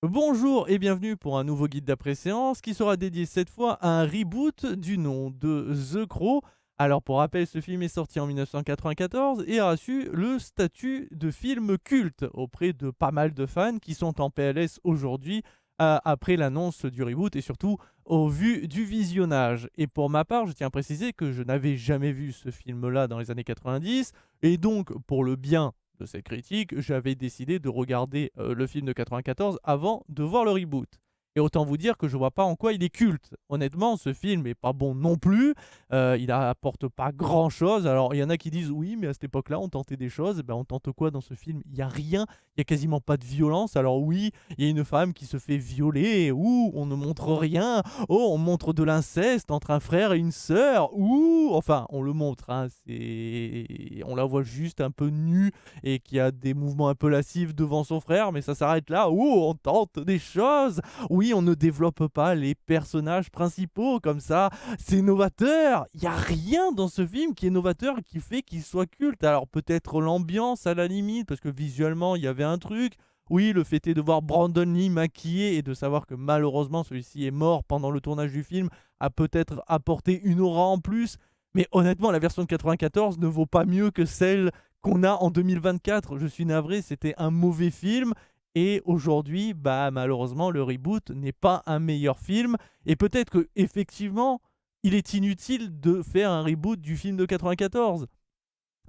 Bonjour et bienvenue pour un nouveau guide d'après-séance qui sera dédié cette fois à un reboot du nom de The Crow. Alors pour rappel, ce film est sorti en 1994 et a reçu le statut de film culte auprès de pas mal de fans qui sont en PLS aujourd'hui après l'annonce du reboot et surtout au vu du visionnage. Et pour ma part, je tiens à préciser que je n'avais jamais vu ce film-là dans les années 90 et donc pour le bien de cette critique, j'avais décidé de regarder le film de 94 avant de voir le reboot. Et autant vous dire que je vois pas en quoi il est culte. Honnêtement, ce film est pas bon non plus. Il apporte pas grand chose. Alors, il y en a qui disent oui, mais à cette époque-là, on tentait des choses. Ben, on tente quoi dans ce film? Il y a rien. Il y a quasiment pas de violence. Alors oui, il y a une femme qui se fait violer. Ouh, on ne montre rien. Oh, on montre de l'inceste entre un frère et une sœur. Ouh, enfin, on le montre. Hein, on la voit juste un peu nue et qui a des mouvements un peu lascifs devant son frère, mais ça s'arrête là. Oh, on tente des choses. Oui, on ne développe pas les personnages principaux comme ça. C'est novateur. Il y a rien dans ce film qui est novateur et qui fait qu'il soit culte. Alors peut-être l'ambiance à la limite, parce que visuellement, il y avait un truc. Oui, le fait est de voir Brandon Lee maquillé et de savoir que malheureusement celui-ci est mort pendant le tournage du film a peut-être apporté une aura en plus. Mais honnêtement, la version de 94 ne vaut pas mieux que celle qu'on a en 2024. Je suis navré, c'était un mauvais film. Et aujourd'hui, bah, malheureusement, le reboot n'est pas un meilleur film. Et peut-être que effectivement, il est inutile de faire un reboot du film de 94.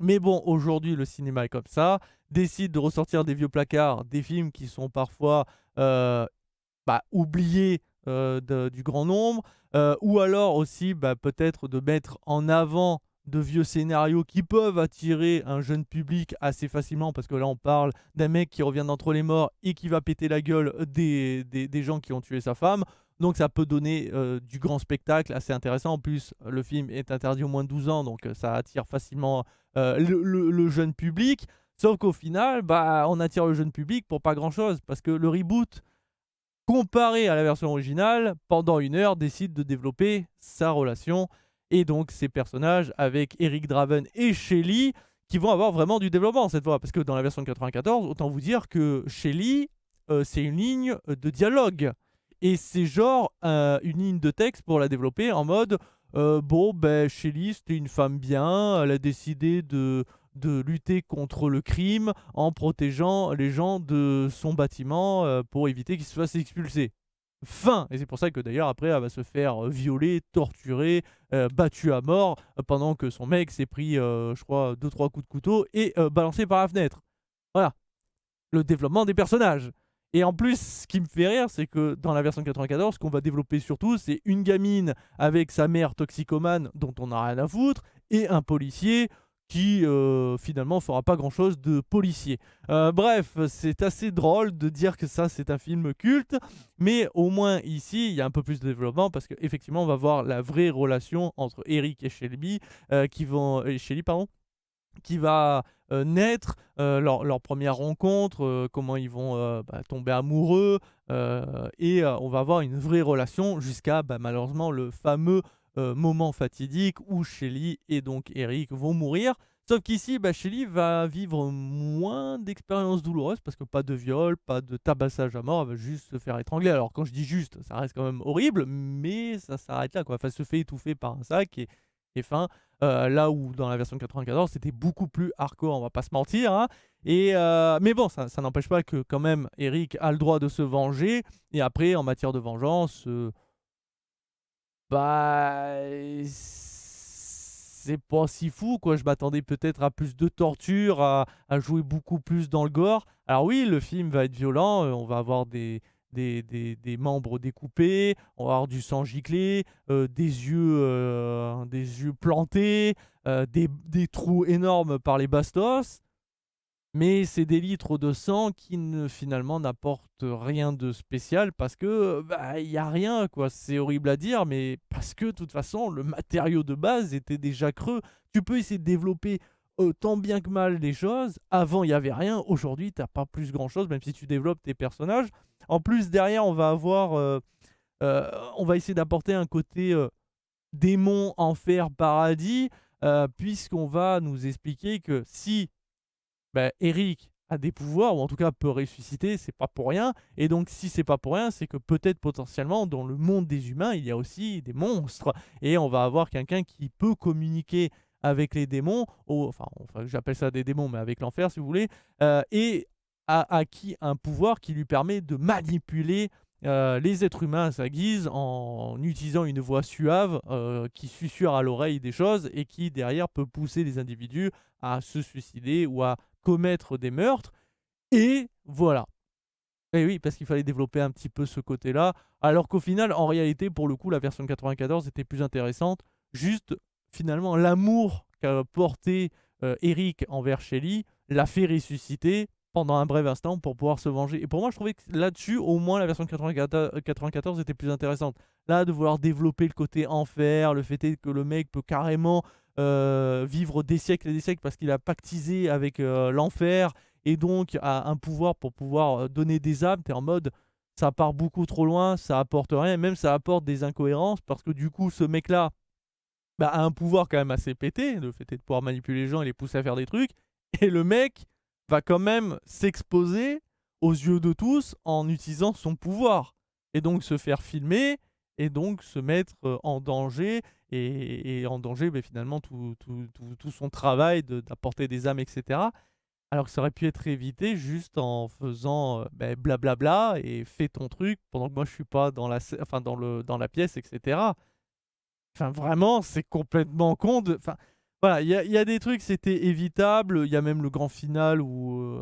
Mais bon, aujourd'hui, le cinéma est comme ça. Décide de ressortir des vieux placards, des films qui sont parfois euh, oubliés du grand nombre, ou alors aussi peut-être de mettre en avant de vieux scénarios qui peuvent attirer un jeune public assez facilement, parce que là on parle d'un mec qui revient d'entre les morts et qui va péter la gueule des gens qui ont tué sa femme. Donc ça peut donner du grand spectacle assez intéressant. En plus, le film est interdit aux moins de 12 ans, donc ça attire facilement le jeune public. Sauf qu'au final, bah, on attire le jeune public pour pas grand-chose, parce que le reboot, comparé à la version originale, pendant une heure, décide de développer sa relation et donc ses personnages avec Eric Draven et Shelly qui vont avoir vraiment du développement cette fois. Parce que dans la version de 94, autant vous dire que Shelly, c'est une ligne de dialogue. Et c'est genre une ligne de texte pour la développer en mode bon, ben, Shelly, c'était une femme bien, elle a décidé de lutter contre le crime en protégeant les gens de son bâtiment pour éviter qu'ils se fassent expulser. Fin. Et c'est pour ça que d'ailleurs après elle va se faire violer, torturer, battue à mort pendant que son mec s'est pris, je crois, deux trois coups de couteau et balancé par la fenêtre. Voilà, le développement des personnages. Et en plus, ce qui me fait rire, c'est que dans la version 94, ce qu'on va développer surtout, c'est une gamine avec sa mère toxicomane dont on n'a rien à foutre, et un policier qui finalement fera pas grand chose de policier. Bref, c'est assez drôle de dire que ça c'est un film culte, mais au moins ici il y a un peu plus de développement parce qu'effectivement on va voir la vraie relation entre Eric et Shelby, Shelly, pardon, qui va naître, leur première rencontre, comment ils vont tomber amoureux, et on va avoir une vraie relation jusqu'à malheureusement le fameux moment fatidique où Shelly et donc Eric vont mourir. Sauf qu'ici, Shelly va vivre moins d'expériences douloureuses parce que pas de viol, pas de tabassage à mort, elle va juste se faire étrangler. Alors quand je dis juste, ça reste quand même horrible, mais ça s'arrête là, quoi. Enfin, elle se fait étouffer par un sac et fin. Là où dans la version 94, c'était beaucoup plus hardcore, on va pas se mentir. Hein. Mais bon, ça n'empêche pas que quand même Eric a le droit de se venger. Et après, en matière de vengeance, bah, c'est pas si fou, quoi. Je m'attendais peut-être à plus de torture, à jouer beaucoup plus dans le gore. Alors oui, le film va être violent, on va avoir des membres découpés, on va avoir du sang giclé, des yeux plantés, des trous énormes par les bastos. Mais c'est des litres de sang qui finalement n'apportent rien de spécial parce que il y a rien, quoi. C'est horrible à dire, mais parce que de toute façon le matériau de base était déjà creux. Tu peux essayer de développer tant bien que mal les choses. Avant il y avait rien. Aujourd'hui t'as pas plus grand chose, même si tu développes tes personnages. En plus derrière on va avoir, on va essayer d'apporter un côté démon, enfer, paradis, puisqu'on va nous expliquer que si Eric a des pouvoirs ou en tout cas peut ressusciter, c'est pas pour rien. Et donc si c'est pas pour rien, c'est que peut-être potentiellement dans le monde des humains, il y a aussi des monstres et on va avoir quelqu'un qui peut communiquer avec les démons, enfin j'appelle ça des démons, mais avec l'enfer si vous voulez, et a acquis un pouvoir qui lui permet de manipuler les êtres humains à sa guise en utilisant une voix suave qui susurre à l'oreille des choses et qui derrière peut pousser les individus à se suicider ou à commettre des meurtres. Et voilà. Et oui, parce qu'il fallait développer un petit peu ce côté-là. Alors qu'au final, en réalité, pour le coup, la version de 94 était plus intéressante. Juste, finalement, l'amour qu'a porté Eric envers Shelly l'a fait ressusciter pendant un bref instant pour pouvoir se venger. Et pour moi, je trouvais que là-dessus, au moins, la version de 94 était plus intéressante. Là, de vouloir développer le côté enfer, le fait est que le mec peut carrément vivre des siècles et des siècles parce qu'il a pactisé avec l'enfer et donc a un pouvoir pour pouvoir donner des âmes, t'es en mode ça part beaucoup trop loin, ça apporte rien, même ça apporte des incohérences parce que du coup ce mec-là bah, a un pouvoir quand même assez pété, le fait est de pouvoir manipuler les gens et les pousser à faire des trucs, et le mec va quand même s'exposer aux yeux de tous en utilisant son pouvoir, et donc se faire filmer, et donc se mettre en danger, et en danger bah, finalement tout son travail d'apporter des âmes, etc. Alors que ça aurait pu être évité juste en faisant, blablabla et fais ton truc pendant que moi je suis pas dans enfin dans la pièce et cetera. Enfin vraiment, c'est complètement con de enfin voilà, il y a des trucs, c'était évitable. Il y a même le grand final où,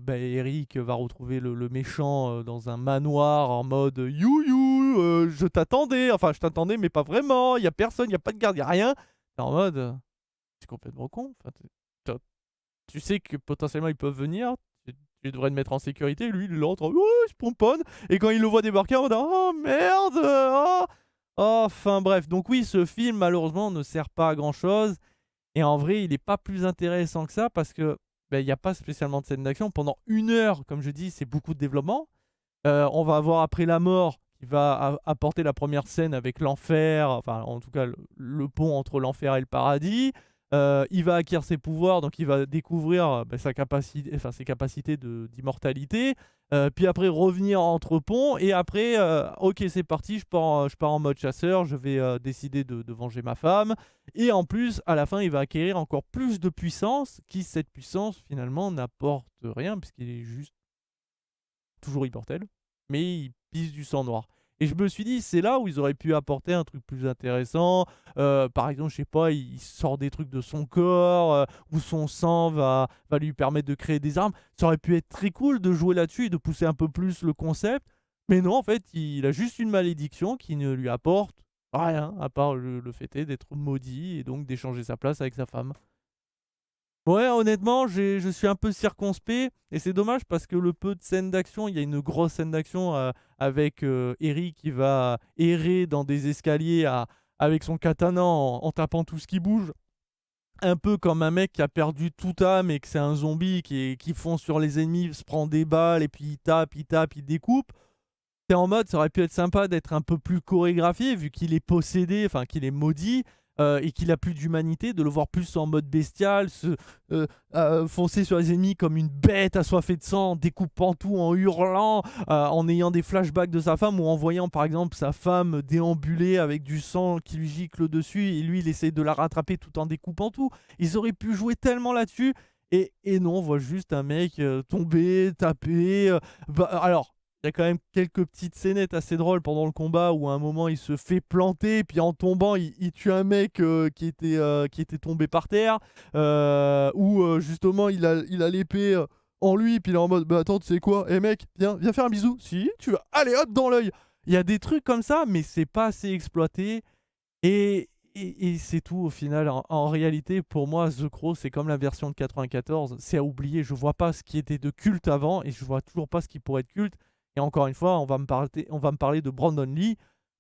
Eric va retrouver le méchant, dans un manoir en mode: «You you, je t'attendais, enfin je t'attendais mais pas vraiment, il y a personne, il y a pas de garde, il y a rien». Tu en mode, c'est complètement con. Enfin, tu sais que potentiellement ils peuvent venir, tu devrais te mettre en sécurité, lui il entre, «Ouh!» il se pomponne et quand il le voit débarquer en mode: «Oh merde! Oh!» Enfin bref, donc oui, ce film malheureusement ne sert pas à grand chose et en vrai il est pas plus intéressant que ça parce que, il y a pas spécialement de scène d'action. Pendant 1 heure, comme je dis, c'est beaucoup de développement. On va avoir après la mort qui va apporter la première scène avec l'enfer, enfin en tout cas le pont entre l'enfer et le paradis. Il va acquérir ses pouvoirs, donc il va découvrir sa capacité, enfin, ses capacités d'immortalité. Puis après revenir entre ponts et après, ok c'est parti, je pars en mode chasseur, je vais décider de venger ma femme. Et en plus, à la fin, il va acquérir encore plus de puissance, qui cette puissance finalement n'apporte rien puisqu'il est juste toujours immortel, mais il pisse du sang noir. Et je me suis dit, c'est là où ils auraient pu apporter un truc plus intéressant. Par exemple, je sais pas, il sort des trucs de son corps, où son sang va lui permettre de créer des armes. Ça aurait pu être très cool de jouer là-dessus et de pousser un peu plus le concept. Mais non, en fait, il a juste une malédiction qui ne lui apporte rien, à part le fait est d'être maudit et donc d'échanger sa place avec sa femme. Ouais, honnêtement, je suis un peu circonspect et c'est dommage parce que le peu de scènes d'action, il y a une grosse scène d'action avec Eric qui va errer dans des escaliers avec son katana en tapant tout ce qui bouge. Un peu comme un mec qui a perdu toute âme et que c'est un zombie qui fonce sur les ennemis, se prend des balles et puis il tape, il découpe. T'es en mode, ça aurait pu être sympa d'être un peu plus chorégraphié vu qu'il est possédé, enfin qu'il est maudit et qu'il a plus d'humanité, de le voir plus en mode bestial, foncer sur les ennemis comme une bête assoiffée de sang, en découpant tout, en hurlant, en ayant des flashbacks de sa femme ou en voyant par exemple sa femme déambuler avec du sang qui lui gicle dessus et lui il essaie de la rattraper tout en découpant tout. Ils auraient pu jouer tellement là-dessus. Et non, on voit juste un mec tomber, taper. Alors, il y a quand même quelques petites scénettes assez drôles pendant le combat où à un moment il se fait planter, puis en tombant il tue un mec qui était tombé par terre, où justement il a l'épée en lui, puis il est en mode bah attends, tu sais quoi, eh mec, viens faire un bisou, si tu veux, allez hop dans l'œil. Il y a des trucs comme ça, mais c'est pas assez exploité. Et c'est tout au final. En réalité, pour moi, The Crow, c'est comme la version de 94. C'est à oublier. Je vois pas ce qui était de culte avant et je vois toujours pas ce qui pourrait être culte. Et encore une fois, on va me parler de Brandon Lee.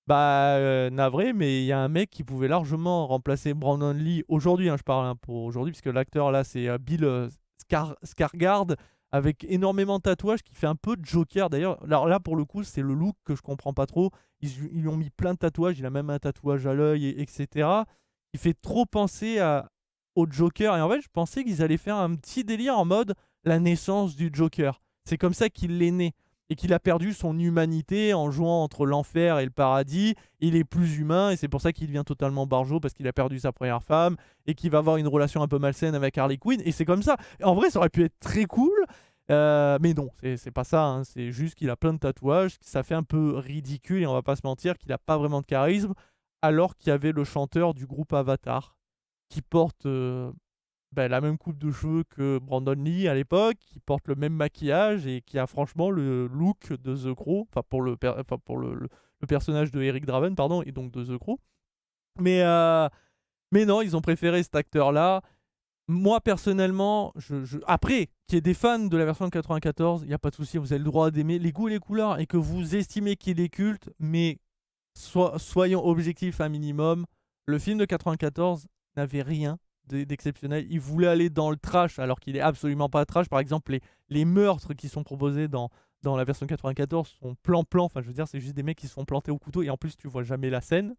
Bah, navré, mais il y a un mec qui pouvait largement remplacer Brandon Lee aujourd'hui. Hein, je parle pour aujourd'hui, puisque l'acteur là, c'est Bill Skarsgård avec énormément de tatouages qui fait un peu de Joker d'ailleurs. Alors là, pour le coup, c'est le look que je comprends pas trop. Ils lui ont mis plein de tatouages. Il a même un tatouage à l'œil, etc. Il fait trop penser au Joker. Et en fait, je pensais qu'ils allaient faire un petit délire en mode la naissance du Joker. C'est comme ça qu'il est né et qu'il a perdu son humanité en jouant entre l'enfer et le paradis. Il est plus humain et c'est pour ça qu'il devient totalement barjot parce qu'il a perdu sa première femme et qu'il va avoir une relation un peu malsaine avec Harley Quinn. Et c'est comme ça. En vrai, ça aurait pu être très cool. Mais non, c'est pas ça, hein. C'est juste qu'il a plein de tatouages, ça fait un peu ridicule et on va pas se mentir qu'il a pas vraiment de charisme, alors qu'il y avait le chanteur du groupe Avatar qui porte la même coupe de cheveux que Brandon Lee à l'époque, qui porte le même maquillage et qui a franchement le look de The Crow, enfin pour le personnage de Eric Draven, pardon, et donc de The Crow. Mais, euh, mais non, ils ont préféré cet acteur-là. Moi, personnellement, après, qu'il y ait des fans de la version de 94, il n'y a pas de souci, vous avez le droit d'aimer les goûts et les couleurs et que vous estimez qu'il est culte, mais soyons objectifs un minimum. Le film de 94 n'avait rien d'exceptionnel. Il voulait aller dans le trash alors qu'il est absolument pas trash. Par exemple, les meurtres qui sont proposés dans la version 94 sont plan-plan. Enfin, je veux dire, c'est juste des mecs qui se font planter au couteau et en plus, tu vois jamais la scène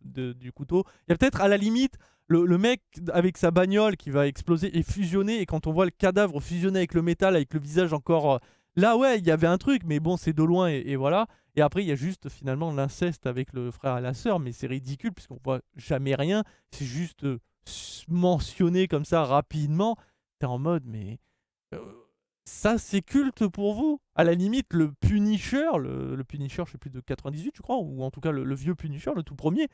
du couteau. Il y a peut-être à la limite le mec avec sa bagnole qui va exploser et fusionner. Et quand on voit le cadavre fusionner avec le métal, avec le visage encore. Là, ouais, il y avait un truc, mais bon, c'est de loin et voilà. Et après, il y a juste finalement l'inceste avec le frère et la sœur, mais c'est ridicule puisqu'on voit jamais rien. C'est juste mentionné comme ça rapidement. T'es en mode, mais euh, ça c'est culte pour vous? À la limite, le Punisher, le Punisher, je sais plus de 98, je crois, ou en tout cas le vieux Punisher, le tout premier,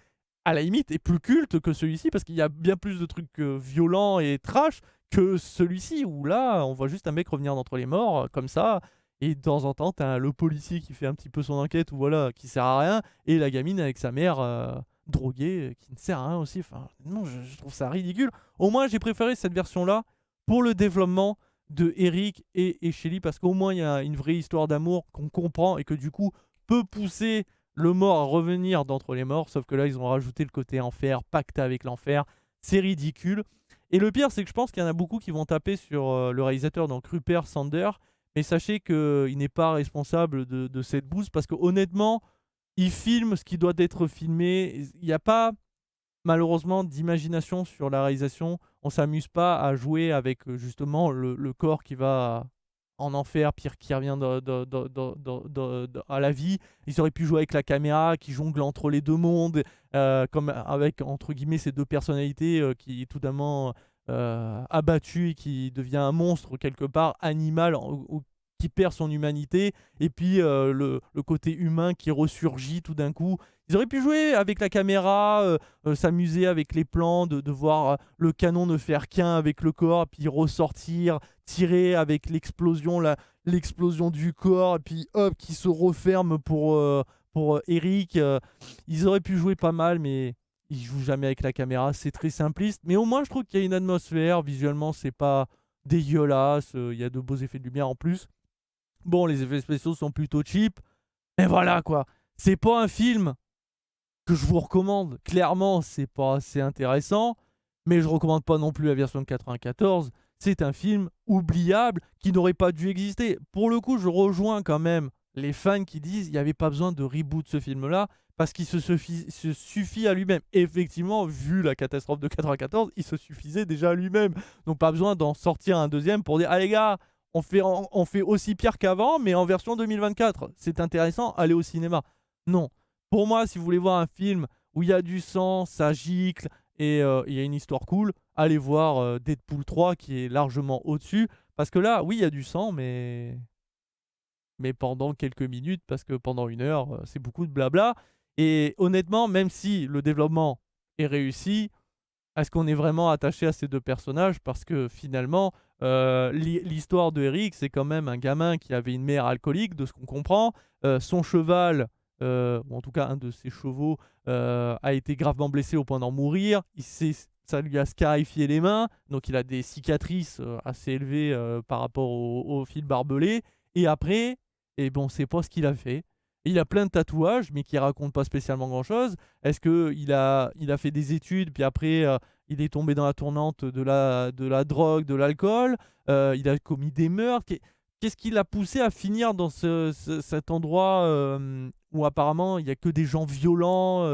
à la limite est plus culte que celui-ci parce qu'il y a bien plus de trucs violents et trash que celui-ci où là, on voit juste un mec revenir d'entre les morts comme ça. Et de temps en temps, t'as le policier qui fait un petit peu son enquête ou voilà, qui sert à rien, et la gamine avec sa mère droguée qui ne sert à rien aussi. Enfin, non, je trouve ça ridicule. Au moins, j'ai préféré cette version-là pour le développement de Eric et Shelly parce qu'au moins il y a une vraie histoire d'amour qu'on comprend et que du coup peut pousser le mort à revenir d'entre les morts. Sauf que là, ils ont rajouté le côté enfer, pacte avec l'enfer. C'est ridicule. Et le pire, c'est que je pense qu'il y en a beaucoup qui vont taper sur le réalisateur, donc Rupert Sanders. Mais sachez qu'il n'est pas responsable de cette bouse parce que honnêtement, il filme ce qui doit être filmé. Il n'y a pas malheureusement d'imagination sur la réalisation. On s'amuse pas à jouer avec justement le corps qui va en enfer, pire qui revient à la vie. Ils auraient pu jouer avec la caméra qui jongle entre les deux mondes, comme avec entre guillemets ces deux personnalités qui tout d'un moment abattu et qui devient un monstre quelque part, animal, qui perd son humanité, et puis le côté humain qui ressurgit tout d'un coup. Ils auraient pu jouer avec la caméra, s'amuser avec les plans, de voir le canon ne faire qu'un avec le corps, puis ressortir, tirer avec l'explosion, l'explosion du corps, et puis hop, qui se referme pour Eric. Ils auraient pu jouer pas mal, mais ils jouent jamais avec la caméra, c'est très simpliste. Mais au moins, je trouve qu'il y a une atmosphère, visuellement, c'est pas dégueulasse, il y a de beaux effets de lumière en plus. Bon, les effets spéciaux sont plutôt cheap, mais voilà quoi. C'est pas un film que je vous recommande. Clairement, c'est pas assez intéressant, mais je recommande pas non plus la version de 94. C'est un film oubliable qui n'aurait pas dû exister. Pour le coup, je rejoins quand même les fans qui disent qu'il n'y avait pas besoin de reboot ce film-là parce qu'il se suffit à lui-même. Effectivement, vu la catastrophe de 94, il se suffisait déjà à lui-même. Donc pas besoin d'en sortir un deuxième pour dire « Ah les gars, on fait aussi pire qu'avant, mais en version 2024. C'est intéressant, allez au cinéma. » Non. Pour moi, si vous voulez voir un film où il y a du sang, ça gicle et il y a une histoire cool, allez voir Deadpool 3 qui est largement au-dessus. Parce que là, oui, il y a du sang, mais pendant quelques minutes, parce que pendant une heure, c'est beaucoup de blabla. Et honnêtement, même si le développement est réussi, est-ce qu'on est vraiment attaché à ces deux personnages? Parce que finalement, l'histoire de Eric, c'est quand même un gamin qui avait une mère alcoolique, de ce qu'on comprend. Son cheval, ou en tout cas un de ses chevaux, a été gravement blessé au point d'en mourir. Ça lui a scarifié les mains, donc il a des cicatrices assez élevées par rapport au fil barbelé. Et après, et bon, on sait pas ce qu'il a fait. Il a plein de tatouages, mais qui racontent pas spécialement grand-chose. Est-ce qu'il a fait des études, puis après, il est tombé dans la tournante de la drogue, de l'alcool, il a commis des meurtres. Qu'est-ce qui l'a poussé à finir dans cet endroit où apparemment il n'y a que des gens violents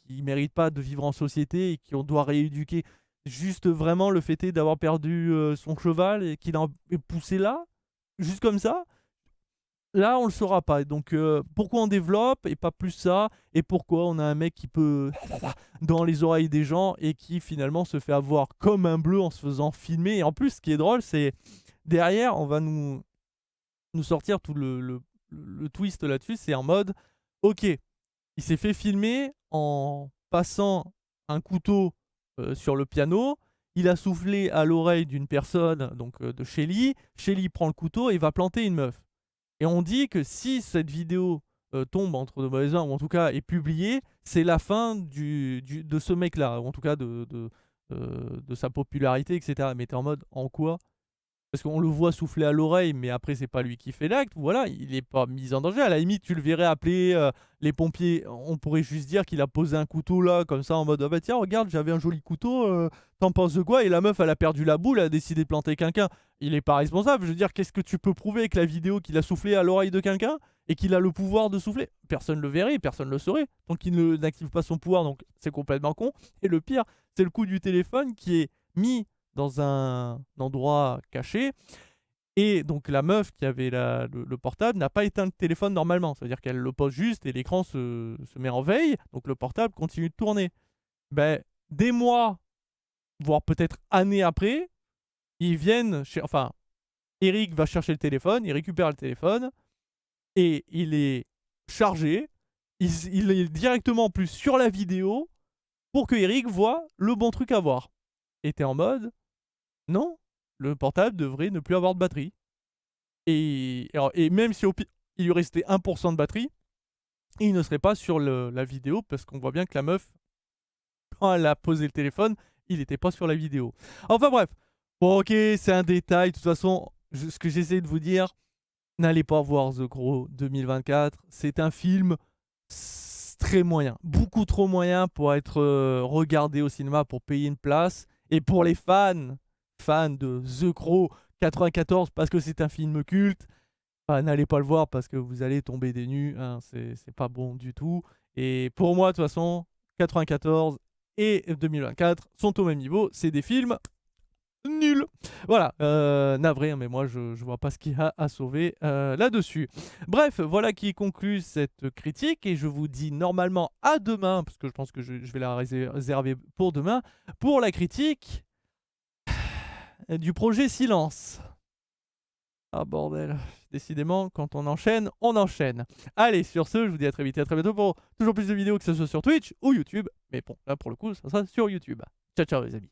qui ne méritent pas de vivre en société et qu'on doit rééduquer? Juste vraiment le fait est d'avoir perdu son cheval et qu'il a est poussé là, juste comme ça. Là, on le saura pas. Donc, pourquoi on développe et pas plus ça? Et pourquoi on a un mec qui peut dans les oreilles des gens et qui finalement se fait avoir comme un bleu en se faisant filmer. Et en plus, ce qui est drôle, c'est derrière, on va nous sortir tout le twist là-dessus. C'est en mode, ok, il s'est fait filmer en passant un couteau sur le piano. Il a soufflé à l'oreille d'une personne, donc de Shelly. Shelly prend le couteau et va planter une meuf. Et on dit que si cette vidéo tombe entre de mauvaises mains, ou en tout cas est publiée, c'est la fin de ce mec-là, ou en tout cas de sa popularité, etc. Mais t'es en mode, en quoi? Parce qu'on le voit souffler à l'oreille, mais après, c'est pas lui qui fait l'acte. Voilà, il est pas mis en danger. À la limite, tu le verrais appeler les pompiers. On pourrait juste dire qu'il a posé un couteau là, comme ça, en mode ah bah tiens, regarde, j'avais un joli couteau, t'en penses de quoi? Et la meuf, elle a perdu la boule, elle a décidé de planter quelqu'un. Il est pas responsable. Je veux dire, qu'est-ce que tu peux prouver avec la vidéo qu'il a soufflé à l'oreille de quelqu'un et qu'il a le pouvoir de souffler? Personne le verrait, personne le saurait. Donc il n'active pas son pouvoir, donc c'est complètement con. Et le pire, c'est le coup du téléphone qui est mis dans un endroit caché. Et donc la meuf qui avait le portable n'a pas éteint le téléphone normalement. Ça veut dire qu'elle le pose juste et l'écran se met en veille. Donc le portable continue de tourner. Ben, des mois, voire peut-être années après, ils viennent... Enfin, Eric va chercher le téléphone, il récupère le téléphone et il est chargé. Il est directement en plus sur la vidéo pour que Eric voit le bon truc à voir. Et t'es en mode... Non, le portable devrait ne plus avoir de batterie. Et même si il lui restait 1% de batterie, il ne serait pas sur la vidéo parce qu'on voit bien que la meuf, quand elle a posé le téléphone, il n'était pas sur la vidéo. Enfin bref, bon ok, c'est un détail. De toute façon, ce que j'essaie de vous dire, n'allez pas voir The Crow 2024. C'est un film très moyen, beaucoup trop moyen pour être regardé au cinéma, pour payer une place. Et pour les fans de The Crow 94 parce que c'est un film culte, bah, n'allez pas le voir parce que vous allez tomber des nues, hein, c'est pas bon du tout. Et pour moi, de toute façon, 94 et 2024 sont au même niveau, c'est des films nuls. Voilà, navré, hein, mais moi je vois pas ce qu'il y a à sauver là-dessus. Bref, voilà qui conclut cette critique et je vous dis normalement à demain, parce que je pense que je vais la réserver pour demain, pour la critique du projet Silence. Ah bordel, décidément, quand on enchaîne, on enchaîne. Allez, sur ce, je vous dis à très vite et à très bientôt pour toujours plus de vidéos, que ce soit sur Twitch ou YouTube. Mais bon, là pour le coup, ça sera sur YouTube. Ciao ciao les amis.